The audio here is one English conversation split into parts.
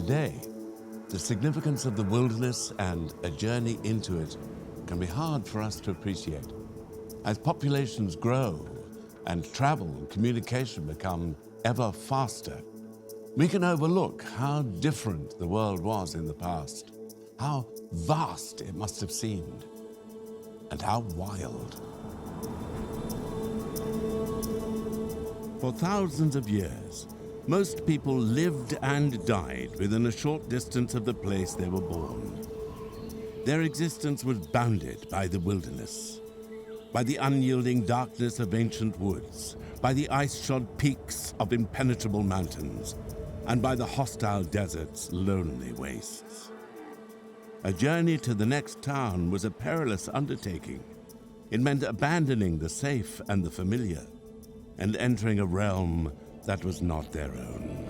Today, the significance of the wilderness and a journey into it can be hard for us to appreciate. As populations grow and travel and communication become ever faster, we can overlook how different the world was in the past, how vast it must have seemed, and how wild. For thousands of years, most people lived and died within a short distance of the place they were born. Their existence was bounded by the wilderness, by the unyielding darkness of ancient woods, by the ice-shod peaks of impenetrable mountains, and by the hostile desert's lonely wastes. A journey to the next town was a perilous undertaking. It meant abandoning the safe and the familiar, and entering a realm that was not their own.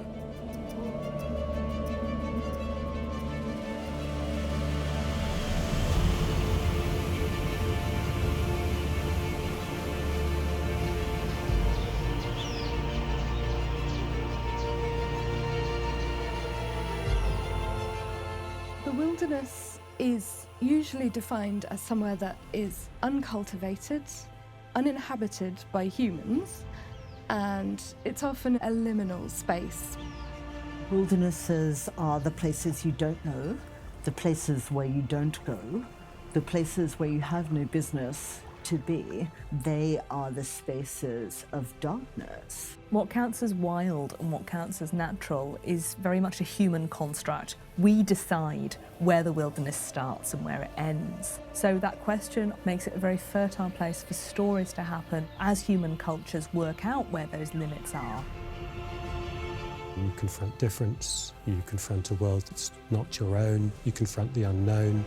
The wilderness is usually defined as somewhere that is uncultivated, uninhabited by humans, and it's often a liminal space. Wildernesses are the places you don't know, the places where you don't go, the places where you have no business to be. They are the spaces of darkness. What counts as wild and what counts as natural is very much a human construct. We decide where the wilderness starts and where it ends. So that question makes it a very fertile place for stories to happen as human cultures work out where those limits are. You confront difference, you confront a world that's not your own, you confront the unknown.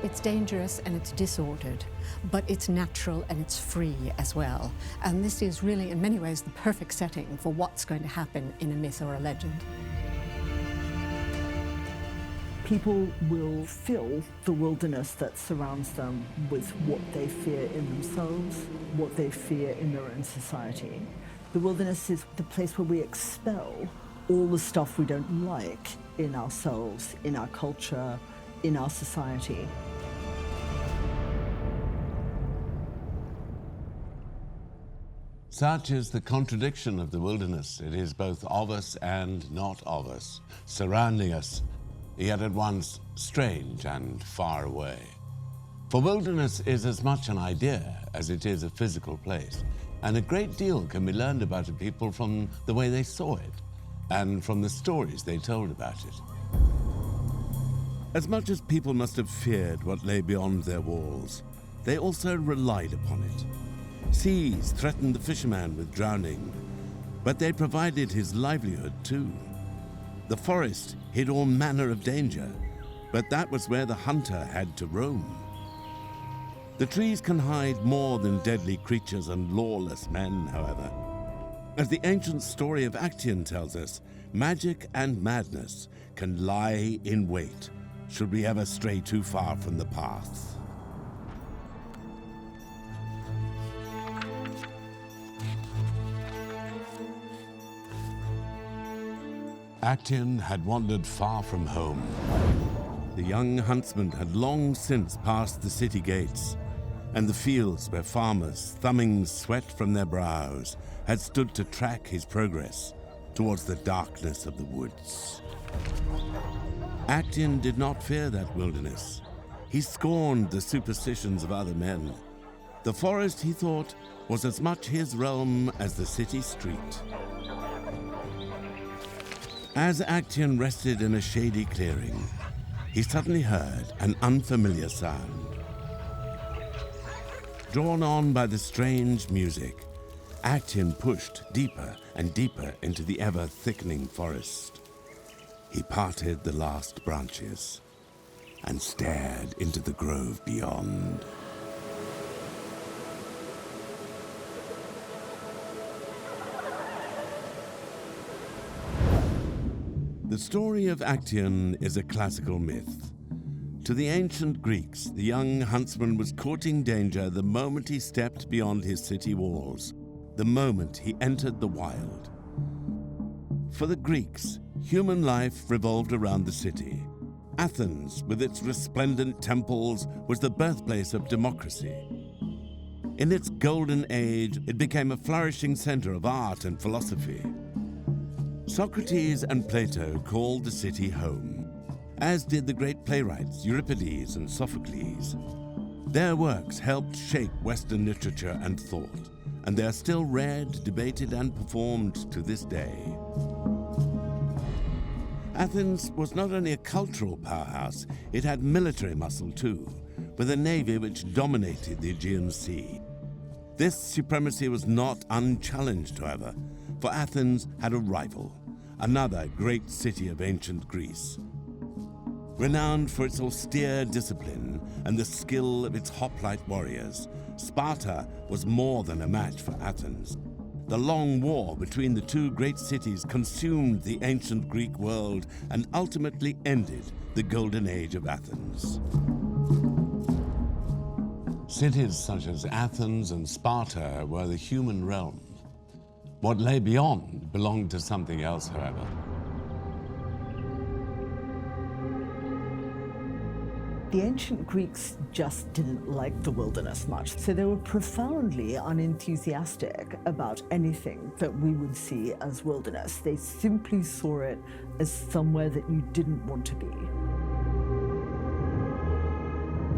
It's dangerous and it's disordered, but it's natural and it's free as well. And this is really, in many ways, the perfect setting for what's going to happen in a myth or a legend. People will fill the wilderness that surrounds them with what they fear in themselves, what they fear in their own society. The wilderness is the place where we expel all the stuff we don't like in ourselves, in our culture, in our society. Such is the contradiction of the wilderness. It is both of us and not of us, surrounding us, yet at once strange and far away. For wilderness is as much an idea as it is a physical place, and a great deal can be learned about a people from the way they saw it, and from the stories they told about it. As much as people must have feared what lay beyond their walls, they also relied upon it. Seas threatened the fisherman with drowning, but they provided his livelihood too. The forest hid all manner of danger, but that was where the hunter had to roam. The trees can hide more than deadly creatures and lawless men, however. As the ancient story of Actaeon tells us, magic and madness can lie in wait should we ever stray too far from the path. Actaeon had wandered far from home. The young huntsman had long since passed the city gates, and the fields where farmers, thumbing sweat from their brows, had stood to track his progress towards the darkness of the woods. Actaeon did not fear that wilderness. He scorned the superstitions of other men. The forest, he thought, was as much his realm as the city street. As Actaeon rested in a shady clearing, he suddenly heard an unfamiliar sound. Drawn on by the strange music, Actaeon pushed deeper and deeper into the ever-thickening forest. He parted the last branches and stared into the grove beyond. The story of Actaeon is a classical myth. To the ancient Greeks, the young huntsman was courting danger the moment he stepped beyond his city walls, the moment he entered the wild. For the Greeks, human life revolved around the city. Athens, with its resplendent temples, was the birthplace of democracy. In its golden age, it became a flourishing center of art and philosophy. Socrates and Plato called the city home, as did the great playwrights Euripides and Sophocles. Their works helped shape Western literature and thought, and they are still read, debated, and performed to this day. Athens was not only a cultural powerhouse, it had military muscle too, with a navy which dominated the Aegean Sea. This supremacy was not unchallenged, however, for Athens had a rival, another great city of ancient Greece. Renowned for its austere discipline and the skill of its hoplite warriors, Sparta was more than a match for Athens. The long war between the two great cities consumed the ancient Greek world and ultimately ended the golden age of Athens. Cities such as Athens and Sparta were the human realm. What lay beyond belonged to something else, however. The ancient Greeks just didn't like the wilderness much, so they were profoundly unenthusiastic about anything that we would see as wilderness. They simply saw it as somewhere that you didn't want to be.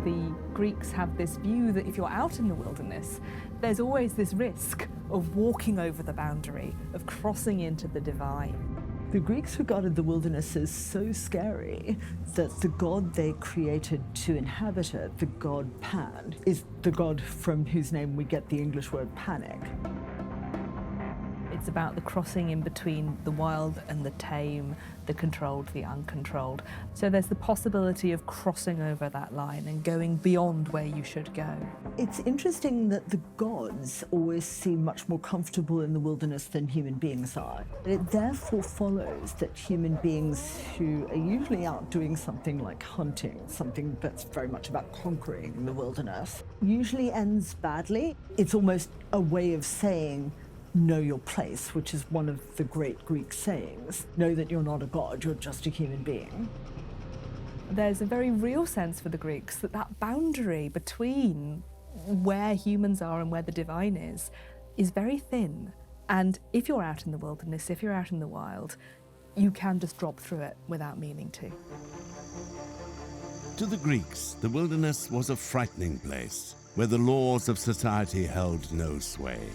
The Greeks have this view that if you're out in the wilderness, there's always this risk of walking over the boundary, of crossing into the divine. The Greeks regarded the wilderness as so scary that the god they created to inhabit it, the god Pan, is the god from whose name we get the English word panic. It's about the crossing in between the wild and the tame, the controlled, the uncontrolled. So there's the possibility of crossing over that line and going beyond where you should go. It's interesting that the gods always seem much more comfortable in the wilderness than human beings are. It therefore follows that human beings who are usually out doing something like hunting, something that's very much about conquering the wilderness, usually ends badly. It's almost a way of saying, know your place, which is one of the great Greek sayings. Know that you're not a god, you're just a human being. There's a very real sense for the Greeks that that boundary between where humans are and where the divine is very thin. And if you're out in the wilderness, if you're out in the wild, you can just drop through it without meaning to. To the Greeks, the wilderness was a frightening place where the laws of society held no sway.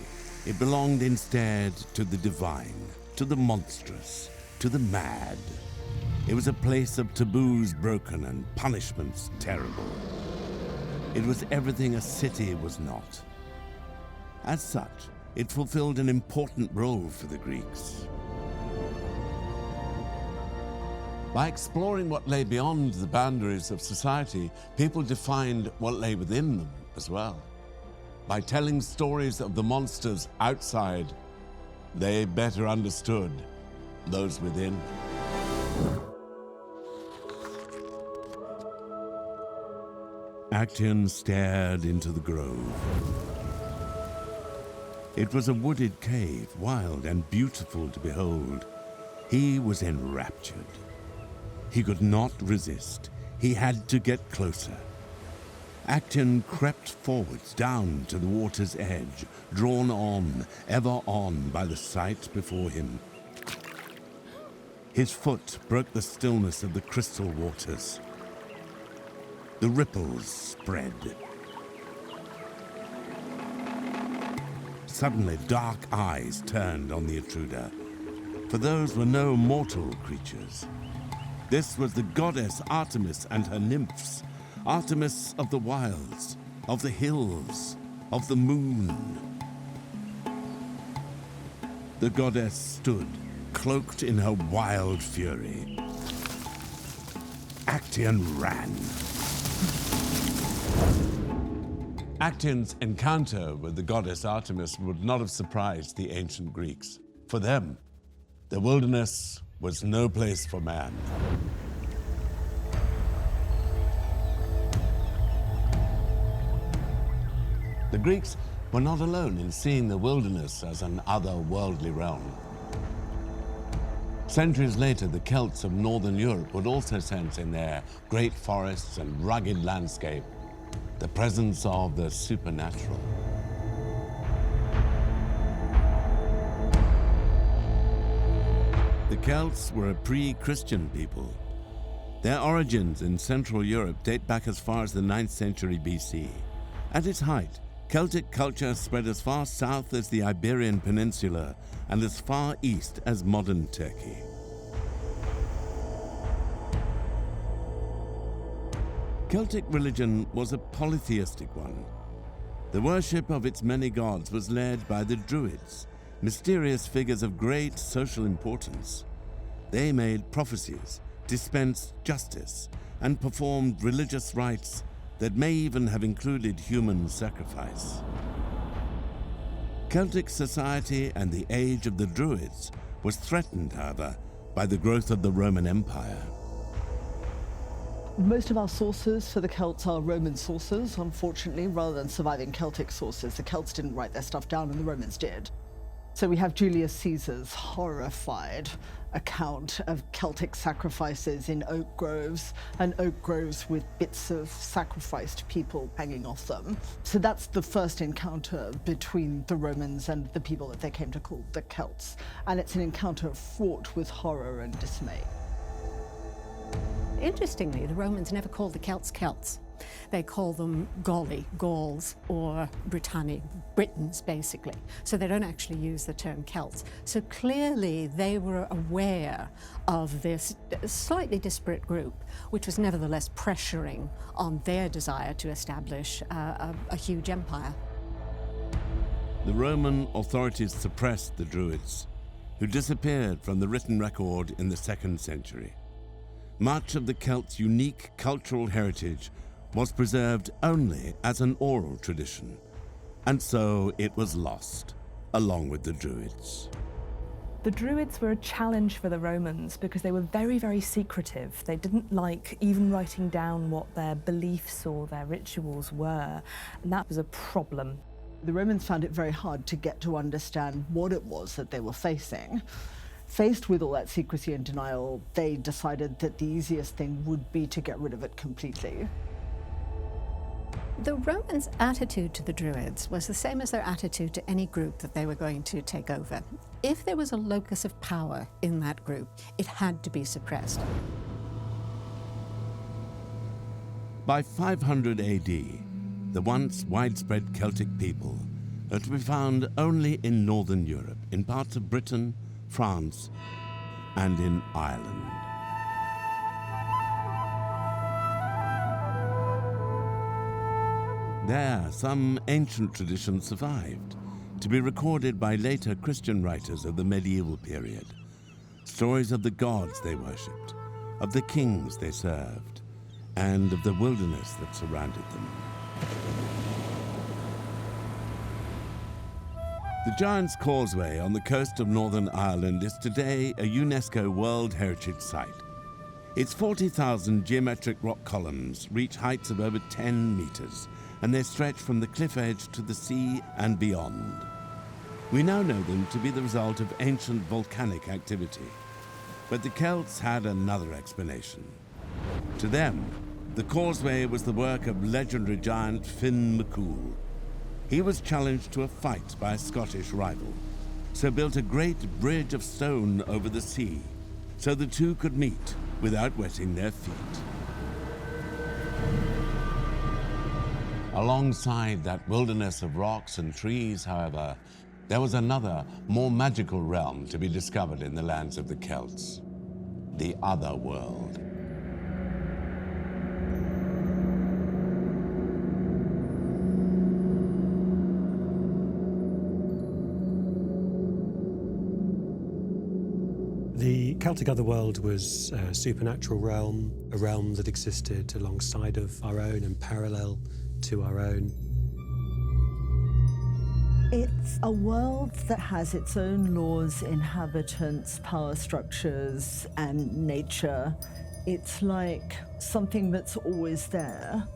It belonged instead to the divine, to the monstrous, to the mad. It was a place of taboos broken and punishments terrible. It was everything a city was not. As such, it fulfilled an important role for the Greeks. By exploring what lay beyond the boundaries of society, people defined what lay within them as well. By telling stories of the monsters outside, they better understood those within. Actaeon stared into the grove. It was a wooded cave, wild and beautiful to behold. He was enraptured. He could not resist. He had to get closer. Actaeon crept forwards down to the water's edge, drawn on, ever on by the sight before him. His foot broke the stillness of the crystal waters. The ripples spread. Suddenly, dark eyes turned on the intruder, for those were no mortal creatures. This was the goddess Artemis and her nymphs, Artemis of the wilds, of the hills, of the moon. The goddess stood, cloaked in her wild fury. Actaeon ran. Actaeon's encounter with the goddess Artemis would not have surprised the ancient Greeks. For them, the wilderness was no place for man. The Greeks were not alone in seeing the wilderness as an otherworldly realm. Centuries later, the Celts of northern Europe would also sense in their great forests and rugged landscape the presence of the supernatural. The Celts were a pre-Christian people. Their origins in Central Europe date back as far as the 9th century BC. At its height, Celtic culture spread as far south as the Iberian Peninsula and as far east as modern Turkey. Celtic religion was a polytheistic one. The worship of its many gods was led by the Druids, mysterious figures of great social importance. They made prophecies, dispensed justice, and performed religious rites that may even have included human sacrifice. Celtic society and the age of the Druids was threatened, however, by the growth of the Roman Empire. Most of our sources for the Celts are Roman sources, unfortunately, rather than surviving Celtic sources. The Celts didn't write their stuff down and the Romans did. So we have Julius Caesar's horrified account of Celtic sacrifices in oak groves, and oak groves with bits of sacrificed people hanging off them. So that's the first encounter between the Romans and the people that they came to call the Celts. And it's an encounter fraught with horror and dismay. Interestingly, the Romans never called the Celts Celts. They call them Gauli, Gauls, or Britanni, Britons, basically. So they don't actually use the term Celts. So clearly they were aware of this slightly disparate group, which was nevertheless pressuring on their desire to establish a huge empire. The Roman authorities suppressed the Druids, who disappeared from the written record in the 2nd century. Much of the Celts' unique cultural heritage was preserved only as an oral tradition, and so it was lost, along with the Druids. The Druids were a challenge for the Romans because they were very, very secretive. They didn't like even writing down what their beliefs or their rituals were, and that was a problem. The Romans found it very hard to get to understand what it was that they were facing. Faced with all that secrecy and denial, they decided that the easiest thing would be to get rid of it completely. The Romans' attitude to the Druids was the same as their attitude to any group that they were going to take over. If there was a locus of power in that group, it had to be suppressed. By 500 AD, the once widespread Celtic people are to be found only in northern Europe, in parts of Britain, France, and in Ireland. There, some ancient traditions survived, to be recorded by later Christian writers of the medieval period. Stories of the gods they worshipped, of the kings they served, and of the wilderness that surrounded them. The Giants Causeway on the coast of Northern Ireland is today a UNESCO World Heritage Site. Its 40,000 geometric rock columns reach heights of over 10 meters, and they stretch from the cliff edge to the sea and beyond. We now know them to be the result of ancient volcanic activity. But the Celts had another explanation. To them, the causeway was the work of legendary giant Finn McCool. He was challenged to a fight by a Scottish rival, so built a great bridge of stone over the sea, so the two could meet without wetting their feet. Alongside that wilderness of rocks and trees, however, there was another, more magical realm to be discovered in the lands of the Celts, the Otherworld. The Celtic Otherworld was a supernatural realm, a realm that existed alongside of our own and parallel to our own. It's a world that has its own laws, inhabitants, power structures, and nature. It's like something that's always there.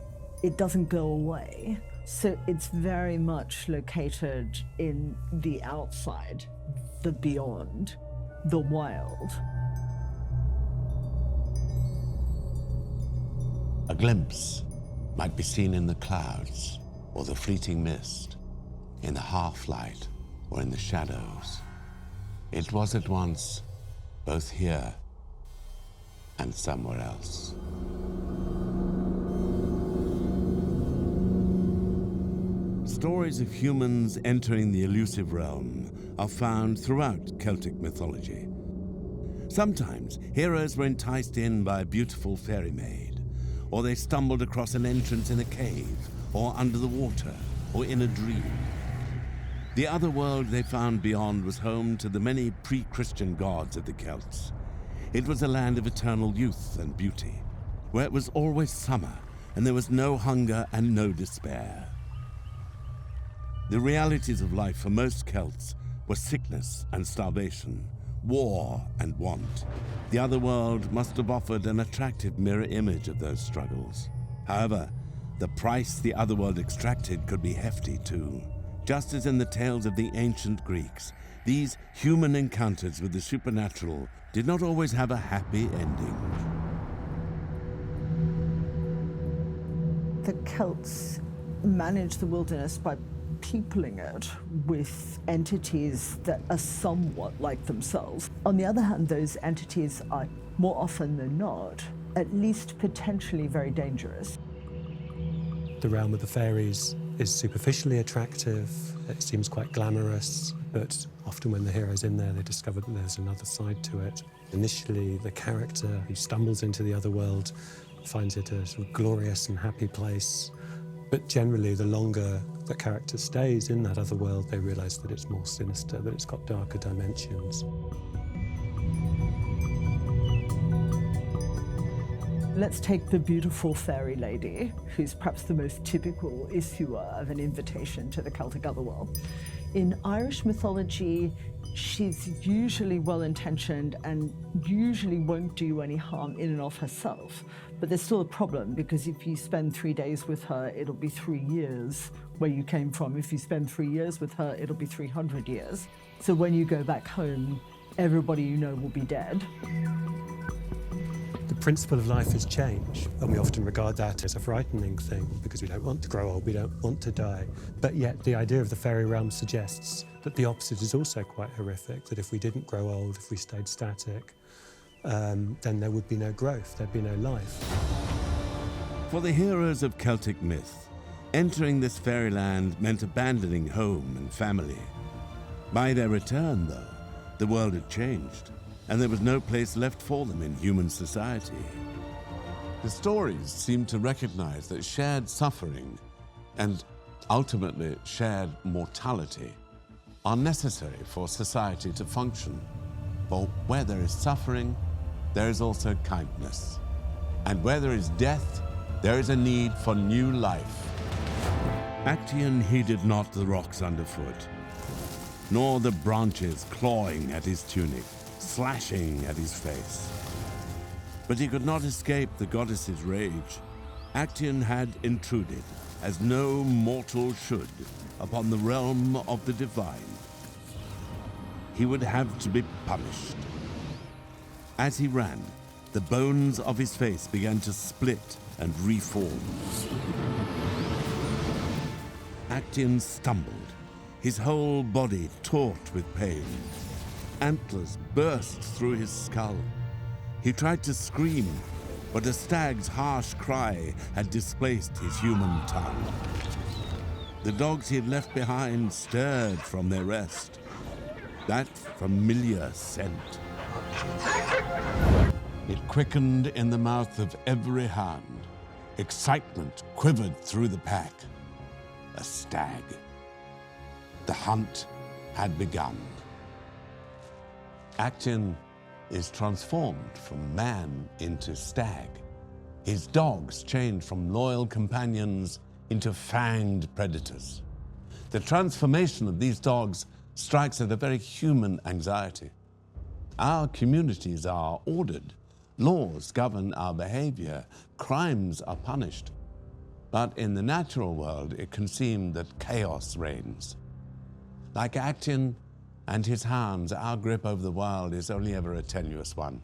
It doesn't go away. So it's very much located in the outside, the beyond, the wild. A glimpse might be seen in the clouds or the fleeting mist, in the half-light or in the shadows. It was at once both here and somewhere else. Stories of humans entering the elusive realm are found throughout Celtic mythology. Sometimes heroes were enticed in by a beautiful fairy maid, or they stumbled across an entrance in a cave, or under the water, or in a dream. The other world they found beyond was home to the many pre-Christian gods of the Celts. It was a land of eternal youth and beauty, where it was always summer, and there was no hunger and no despair. The realities of life for most Celts were sickness and starvation, war and want. The other world must have offered an attractive mirror image of those struggles. However, the price the other world extracted could be hefty too. Just as in the tales of the ancient Greeks, these human encounters with the supernatural did not always have a happy ending. The Celts managed the wilderness by peopling it with entities that are somewhat like themselves. On the other hand, those entities are, more often than not, at least potentially very dangerous. The realm of the fairies is superficially attractive, it seems quite glamorous, but often when the hero's in there, they discover that there's another side to it. Initially, the character who stumbles into the other world finds it a sort of glorious and happy place. But generally, the longer the character stays in that other world, they realise that it's more sinister, that it's got darker dimensions. Let's take the beautiful fairy lady, who's perhaps the most typical issuer of an invitation to the Celtic Otherworld. In Irish mythology, she's usually well-intentioned and usually won't do any harm in and of herself. But there's still a problem, because if you spend 3 days with her, it'll be 3 years where you came from. If you spend 3 years with her, it'll be 300 years. So when you go back home, everybody you know will be dead. The principle of life is change, and we often regard that as a frightening thing because we don't want to grow old, we don't want to die. But yet the idea of the fairy realm suggests that the opposite is also quite horrific, that if we didn't grow old, if we stayed static, then there would be no growth, there'd be no life. For the heroes of Celtic myth, entering this fairyland meant abandoning home and family. By their return, though, the world had changed, and there was no place left for them in human society. The stories seem to recognize that shared suffering and ultimately shared mortality are necessary for society to function. For where there is suffering, there is also kindness. And where there is death, there is a need for new life. Actaeon heeded not the rocks underfoot, nor the branches clawing at his tunic, slashing at his face. But he could not escape the goddess's rage. Actaeon had intruded, as no mortal should, upon the realm of the divine. He would have to be punished. As he ran, the bones of his face began to split and reform. Actaeon stumbled, his whole body taut with pain. Antlers burst through his skull. He tried to scream, but a stag's harsh cry had displaced his human tongue. The dogs he had left behind stirred from their rest. That familiar scent. It quickened in the mouth of every hound. Excitement quivered through the pack. A stag. The hunt had begun. Actaeon is transformed from man into stag. His dogs change from loyal companions into fanged predators. The transformation of these dogs strikes at a very human anxiety. Our communities are ordered. Laws govern our behavior. Crimes are punished. But in the natural world, it can seem that chaos reigns. Like Actaeon and his hounds, our grip over the wild is only ever a tenuous one.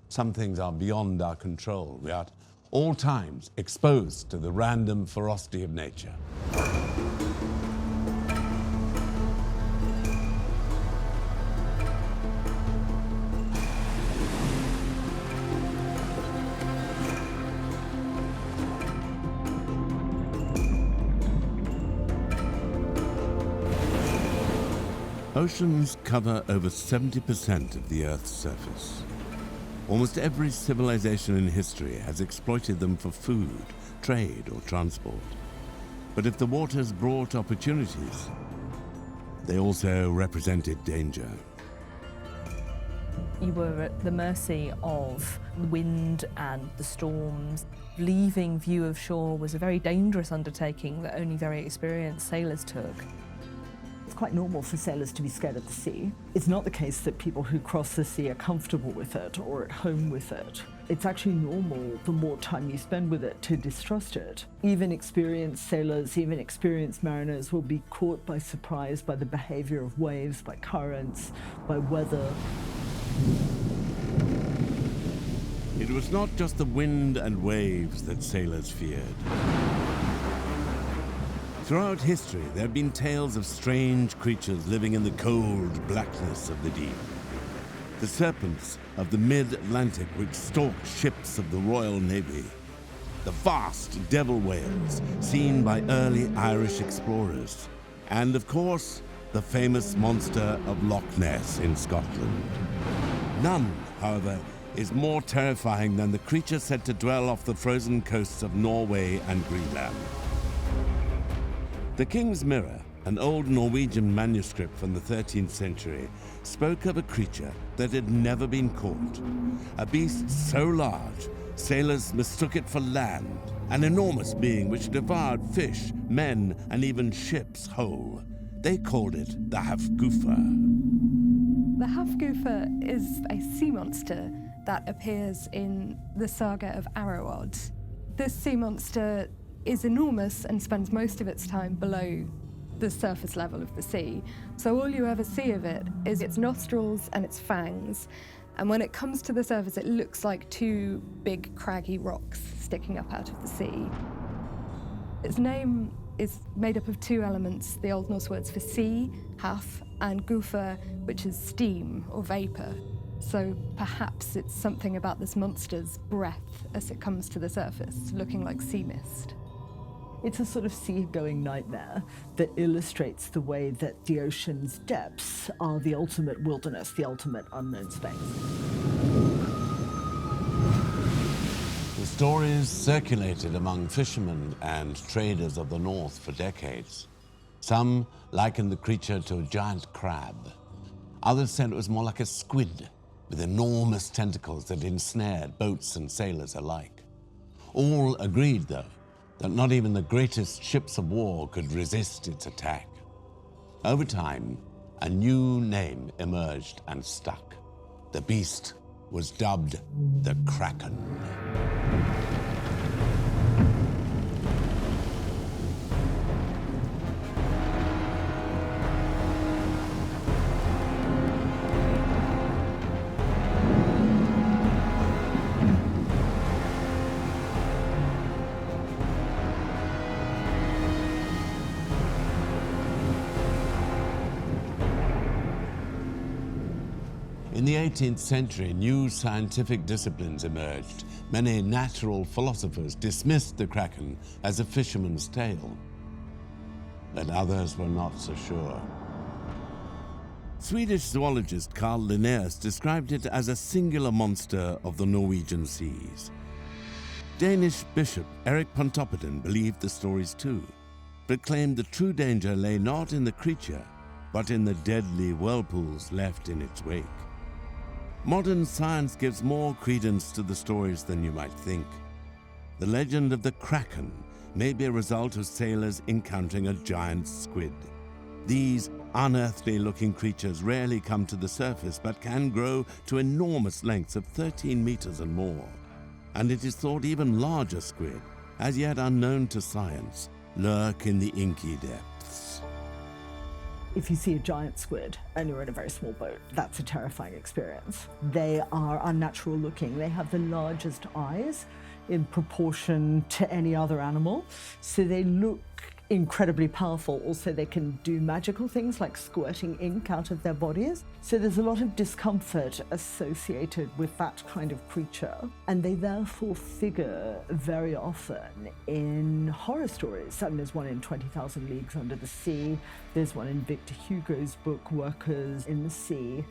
Some things are beyond our control. We are all times exposed to the random ferocity of nature. Oceans cover over 70% of the Earth's surface. Almost every civilization in history has exploited them for food, trade, or transport. But if the waters brought opportunities, they also represented danger. You were at the mercy of the wind and the storms. Leaving view of shore was a very dangerous undertaking that only very experienced sailors took. It's quite normal for sailors to be scared of the sea. It's not the case that people who cross the sea are comfortable with it or at home with it. It's actually normal, the more time you spend with it, to distrust it. Even experienced sailors, even experienced mariners will be caught by surprise by the behavior of waves, by currents, by weather. It was not just the wind and waves that sailors feared. Throughout history, there have been tales of strange creatures living in the cold blackness of the deep. The serpents of the mid-Atlantic which stalked ships of the Royal Navy. The vast devil whales seen by early Irish explorers. And of course, the famous monster of Loch Ness in Scotland. None, however, is more terrifying than the creature said to dwell off the frozen coasts of Norway and Greenland. The King's Mirror, an old Norwegian manuscript from the 13th century, spoke of a creature that had never been caught. A beast so large, sailors mistook it for land, an enormous being which devoured fish, men, and even ships whole. They called it the Hafgufa. The Hafgufa is a sea monster that appears in the saga of Arrowod. This sea monster is enormous and spends most of its time below the surface level of the sea. So all you ever see of it is its nostrils and its fangs. And when it comes to the surface, it looks like two big craggy rocks sticking up out of the sea. Its name is made up of two elements, the Old Norse words for sea, haf, and gufa, which is steam or vapor. So perhaps it's something about this monster's breath as it comes to the surface, looking like sea mist. It's a sort of sea-going nightmare that illustrates the way that the ocean's depths are the ultimate wilderness, the ultimate unknown space. The stories circulated among fishermen and traders of the north for decades. Some likened the creature to a giant crab. Others said it was more like a squid with enormous tentacles that ensnared boats and sailors alike. All agreed, though, that not even the greatest ships of war could resist its attack. Over time, a new name emerged and stuck. The beast was dubbed the Kraken. In the 18th century, new scientific disciplines emerged. Many natural philosophers dismissed the Kraken as a fisherman's tale. But others were not so sure. Swedish zoologist Carl Linnaeus described it as a singular monster of the Norwegian seas. Danish bishop Erik Pontoppidan believed the stories too, but claimed the true danger lay not in the creature, but in the deadly whirlpools left in its wake. Modern science gives more credence to the stories than you might think. The legend of the Kraken may be a result of sailors encountering a giant squid. These unearthly-looking creatures rarely come to the surface, but can grow to enormous lengths of 13 meters and more. And it is thought even larger squid, as yet unknown to science, lurk in the inky depths. If you see a giant squid and you're in a very small boat, that's a terrifying experience. They are unnatural looking. They have the largest eyes in proportion to any other animal. So they look incredibly powerful. Also, they can do magical things like squirting ink out of their bodies. So there's a lot of discomfort associated with that kind of creature. And they therefore figure very often in horror stories. I mean, there's one in 20,000 Leagues Under the Sea. There's one in Victor Hugo's book, Workers in the Sea.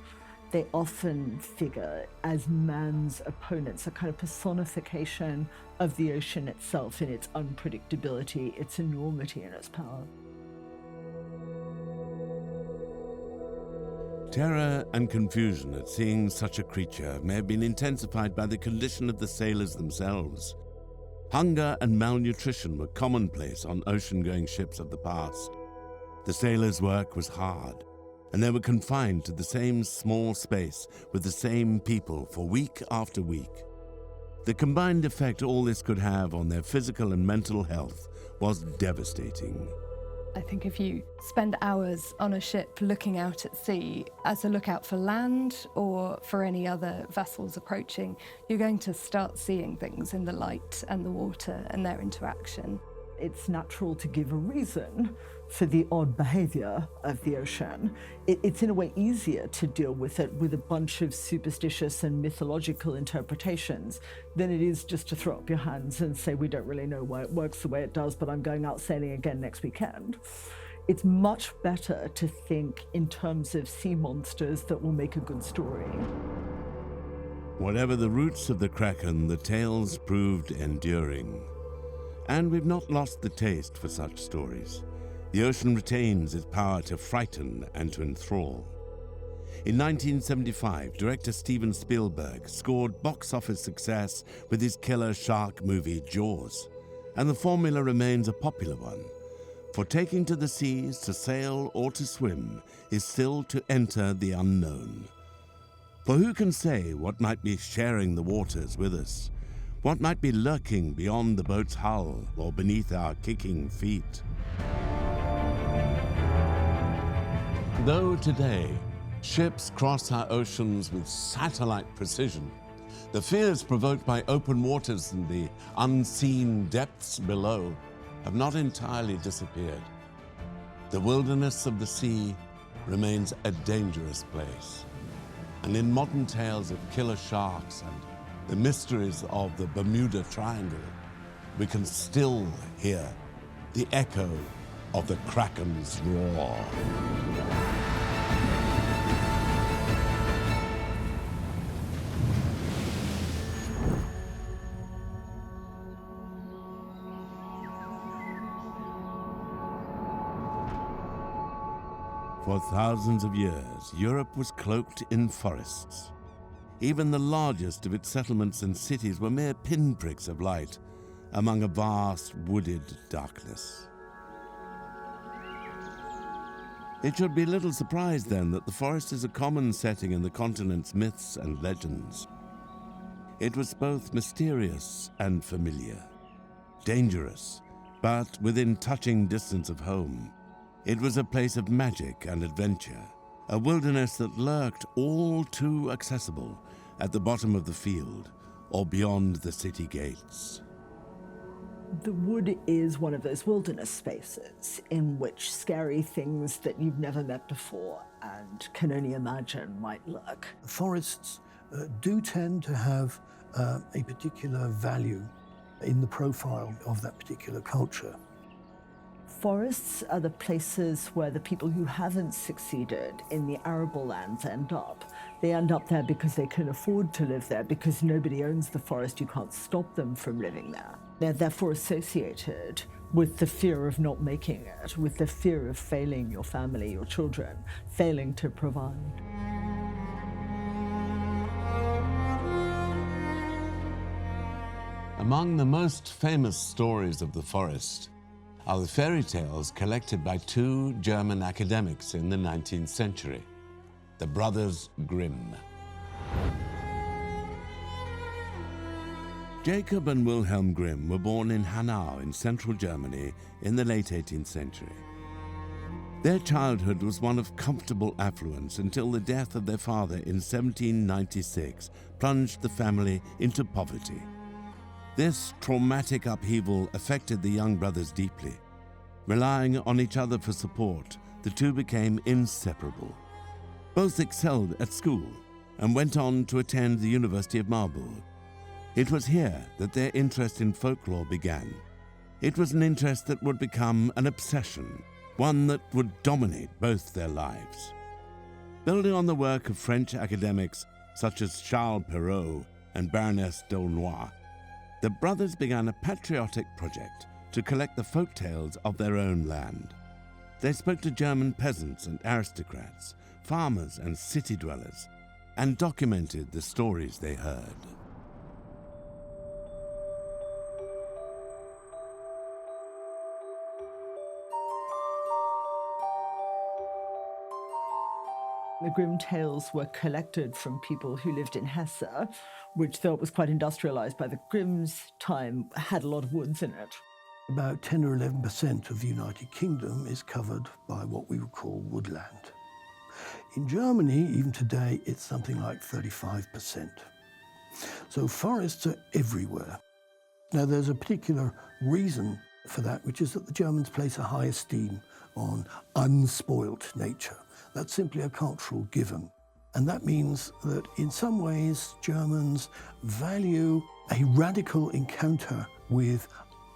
They often figure as man's opponents, a kind of personification of the ocean itself in its unpredictability, its enormity, and its power. Terror and confusion at seeing such a creature may have been intensified by the condition of the sailors themselves. Hunger and malnutrition were commonplace on ocean-going ships of the past. The sailors' work was hard, and they were confined to the same small space with the same people for week after week. The combined effect all this could have on their physical and mental health was devastating. I think if you spend hours on a ship looking out at sea as a lookout for land or for any other vessels approaching, you're going to start seeing things in the light and the water and their interaction. It's natural to give a reason for the odd behavior of the ocean. It's in a way easier to deal with it with a bunch of superstitious and mythological interpretations than it is just to throw up your hands and say, we don't really know why it works the way it does, but I'm going out sailing again next weekend. It's much better to think in terms of sea monsters that will make a good story. Whatever the roots of the Kraken, the tales proved enduring. And we've not lost the taste for such stories. The ocean retains its power to frighten and to enthrall. In 1975, director Steven Spielberg scored box office success with his killer shark movie Jaws, and the formula remains a popular one. For taking to the seas to sail or to swim is still to enter the unknown. For who can say what might be sharing the waters with us? What might be lurking beyond the boat's hull or beneath our kicking feet? Though today, ships cross our oceans with satellite precision, the fears provoked by open waters and the unseen depths below have not entirely disappeared. The wilderness of the sea remains a dangerous place. And in modern tales of killer sharks and the mysteries of the Bermuda Triangle, we can still hear the echo of the Kraken's roar. For thousands of years, Europe was cloaked in forests. Even the largest of its settlements and cities were mere pinpricks of light among a vast wooded darkness. It should be little surprise then that the forest is a common setting in the continent's myths and legends. It was both mysterious and familiar, dangerous, but within touching distance of home. It was a place of magic and adventure, a wilderness that lurked all too accessible at the bottom of the field or beyond the city gates. The wood is one of those wilderness spaces in which scary things that you've never met before and can only imagine might lurk. Forests do tend to have a particular value in the profile of that particular culture. Forests are the places where the people who haven't succeeded in the arable lands end up. They end up there because they can afford to live there, because nobody owns the forest. You can't stop them from living there. They're therefore associated with the fear of not making it, with the fear of failing your family, your children, failing to provide. Among the most famous stories of the forest are the fairy tales collected by two German academics in the 19th century, the Brothers Grimm. Jacob and Wilhelm Grimm were born in Hanau in central Germany in the late 18th century. Their childhood was one of comfortable affluence until the death of their father in 1796 plunged the family into poverty. This traumatic upheaval affected the young brothers deeply. Relying on each other for support, the two became inseparable. Both excelled at school and went on to attend the University of Marburg. It was here that their interest in folklore began. It was an interest that would become an obsession, one that would dominate both their lives. Building on the work of French academics such as Charles Perrault and Baroness d'Aulnoy, the brothers began a patriotic project to collect the folk tales of their own land. They spoke to German peasants and aristocrats, farmers and city dwellers, and documented the stories they heard. The Grimm tales were collected from people who lived in Hesse, which, though it was quite industrialized by the Grimm's time, had a lot of woods in it. About 10 or 11% of the United Kingdom is covered by what we would call woodland. In Germany, even today, it's something like 35%. So forests are everywhere. Now, there's a particular reason for that, which is that the Germans place a high esteem on unspoilt nature. That's simply a cultural given. And that means that in some ways, Germans value a radical encounter with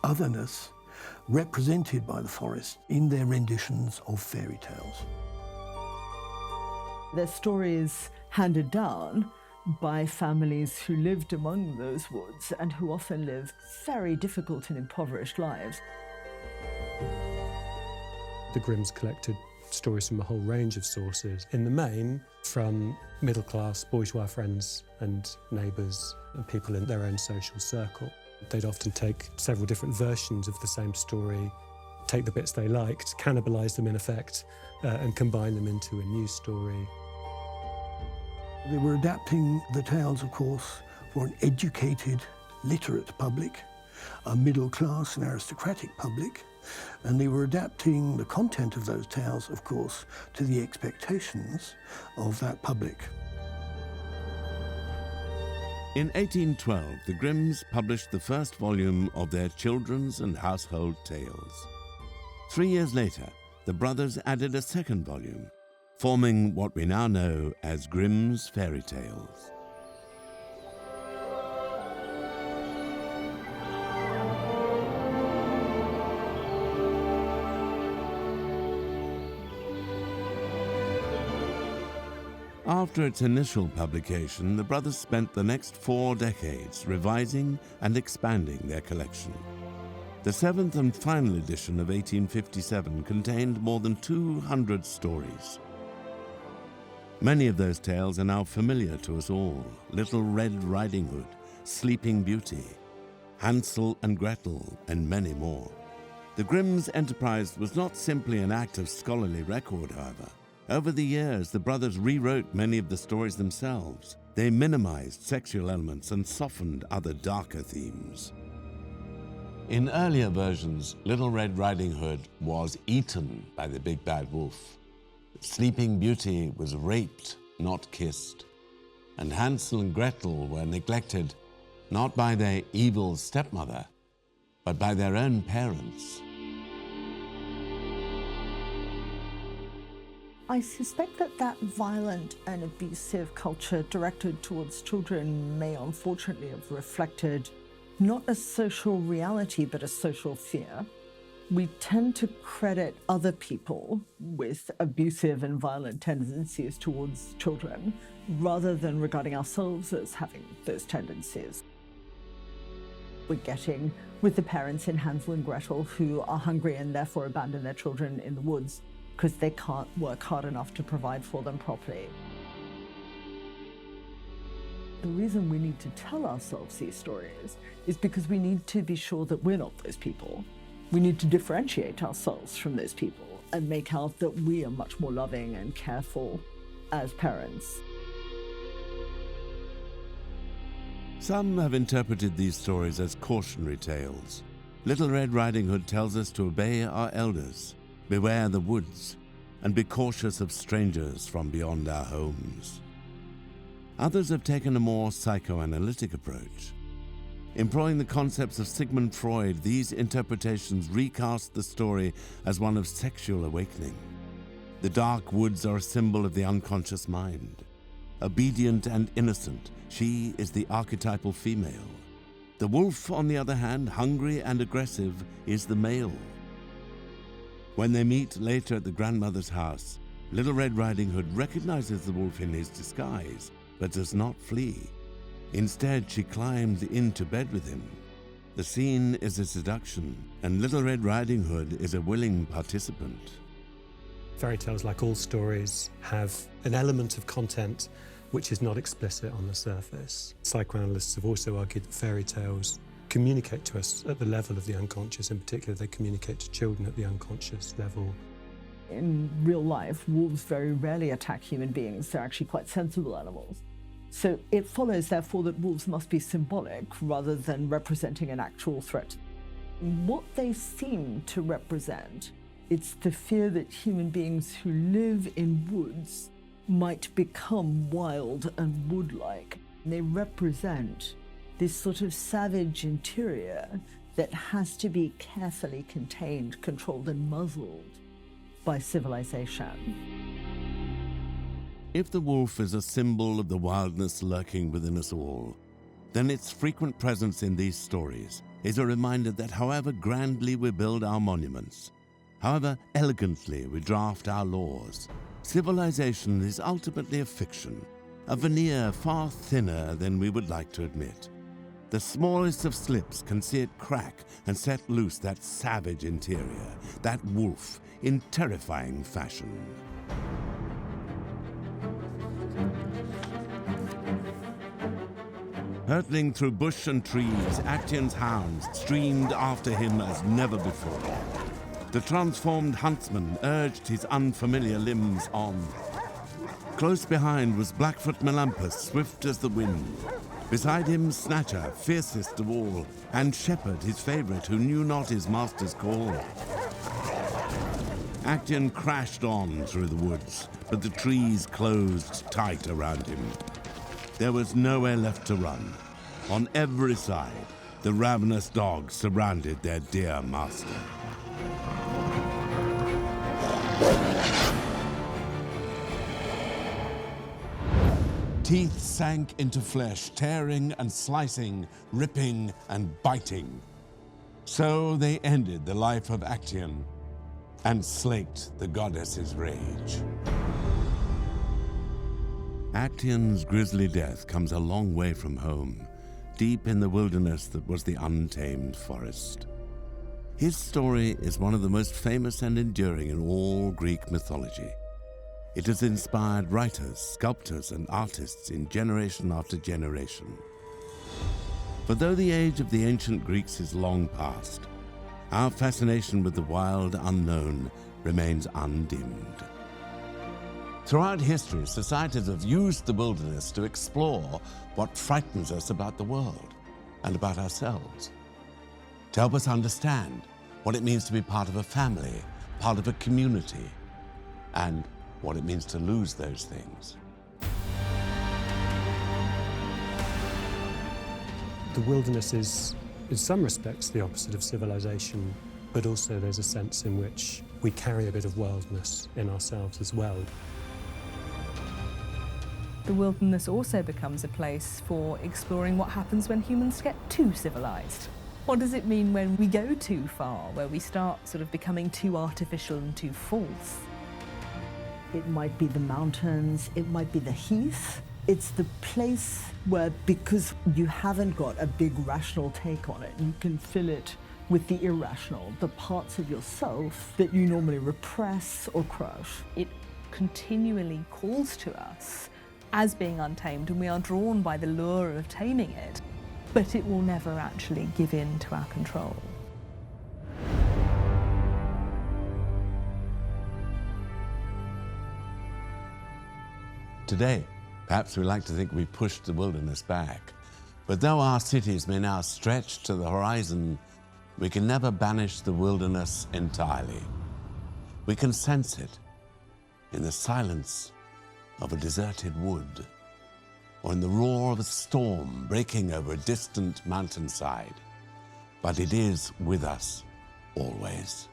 otherness represented by the forest in their renditions of fairy tales. Their stories handed down by families who lived among those woods and who often lived very difficult and impoverished lives. The Grimms collected stories from a whole range of sources, in the main from middle-class bourgeois friends and neighbours and people in their own social circle. They'd often take several different versions of the same story, take the bits they liked, cannibalise them in effect, and combine them into a new story. They were adapting the tales, of course, for an educated, literate public, a middle-class and aristocratic public, and they were adapting the content of those tales, of course, to the expectations of that public. In 1812, the Grimms published the first volume of their children's and household tales. 3 years later, the brothers added a second volume, forming what we now know as Grimm's Fairy Tales. After its initial publication, the brothers spent the next 4 decades revising and expanding their collection. The 7th and final edition of 1857 contained more than 200 stories. Many of those tales are now familiar to us all: Little Red Riding Hood, Sleeping Beauty, Hansel and Gretel, and many more. The Grimm's enterprise was not simply an act of scholarly record, however. Over the years, the brothers rewrote many of the stories themselves. They minimized sexual elements and softened other darker themes. In earlier versions, Little Red Riding Hood was eaten by the big bad wolf. Sleeping Beauty was raped, not kissed. And Hansel and Gretel were neglected, not by their evil stepmother, but by their own parents. I suspect that violent and abusive culture directed towards children may unfortunately have reflected not a social reality, but a social fear. We tend to credit other people with abusive and violent tendencies towards children, rather than regarding ourselves as having those tendencies. We're getting with the parents in Hansel and Gretel who are hungry and therefore abandon their children in the woods because they can't work hard enough to provide for them properly. The reason we need to tell ourselves these stories is because we need to be sure that we're not those people. We need to differentiate ourselves from those people and make out that we are much more loving and careful as parents. Some have interpreted these stories as cautionary tales. Little Red Riding Hood tells us to obey our elders, beware the woods, and be cautious of strangers from beyond our homes. Others have taken a more psychoanalytic approach. Employing the concepts of Sigmund Freud, these interpretations recast the story as one of sexual awakening. The dark woods are a symbol of the unconscious mind. Obedient and innocent, she is the archetypal female. The wolf, on the other hand, hungry and aggressive, is the male. When they meet later at the grandmother's house, Little Red Riding Hood recognizes the wolf in his disguise, but does not flee. Instead, she climbs into bed with him. The scene is a seduction, and Little Red Riding Hood is a willing participant. Fairy tales, like all stories, have an element of content which is not explicit on the surface. Psychoanalysts have also argued that fairy tales communicate to us at the level of the unconscious. In particular, they communicate to children at the unconscious level. In real life, wolves very rarely attack human beings. They're actually quite sensible animals. So it follows, therefore, that wolves must be symbolic rather than representing an actual threat. What they seem to represent, it's the fear that human beings who live in woods might become wild and wood-like. They represent this sort of savage interior that has to be carefully contained, controlled, and muzzled by civilization. If the wolf is a symbol of the wildness lurking within us all, then its frequent presence in these stories is a reminder that however grandly we build our monuments, however elegantly we draft our laws, civilization is ultimately a fiction, a veneer far thinner than we would like to admit. The smallest of slips can see it crack and set loose that savage interior, that wolf, in terrifying fashion. Hurtling through bush and trees, Actaeon's hounds streamed after him as never before. The transformed huntsman urged his unfamiliar limbs on. Close behind was Blackfoot Melampus, swift as the wind. Beside him, Snatcher, fiercest of all, and Shepherd, his favorite, who knew not his master's call. Actaeon crashed on through the woods, but the trees closed tight around him. There was nowhere left to run. On every side, the ravenous dogs surrounded their dear master. Teeth sank into flesh, tearing and slicing, ripping and biting. So they ended the life of Actaeon and slaked the goddess's rage. Actaeon's grisly death comes a long way from home, deep in the wilderness that was the untamed forest. His story is one of the most famous and enduring in all Greek mythology. It has inspired writers, sculptors, and artists in generation after generation. For though the age of the ancient Greeks is long past, our fascination with the wild unknown remains undimmed. Throughout history, societies have used the wilderness to explore what frightens us about the world and about ourselves, to help us understand what it means to be part of a family, part of a community, and what it means to lose those things. The wilderness is, in some respects, the opposite of civilization, but also there's a sense in which we carry a bit of wildness in ourselves as well. The wilderness also becomes a place for exploring what happens when humans get too civilized. What does it mean when we go too far, where we start sort of becoming too artificial and too false? It might be the mountains, it might be the heath. It's the place where, because you haven't got a big rational take on it, you can fill it with the irrational, the parts of yourself that you normally repress or crush. It continually calls to us as being untamed, and we are drawn by the lure of taming it, but it will never actually give in to our control. Today, perhaps we like to think we pushed the wilderness back, but though our cities may now stretch to the horizon, we can never banish the wilderness entirely. We can sense it in the silence of a deserted wood. or in the roar of a storm breaking over a distant mountainside, but it is with us always.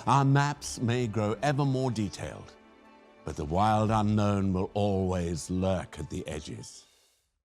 Our maps may grow ever more detailed, but the wild unknown will always lurk at the edges.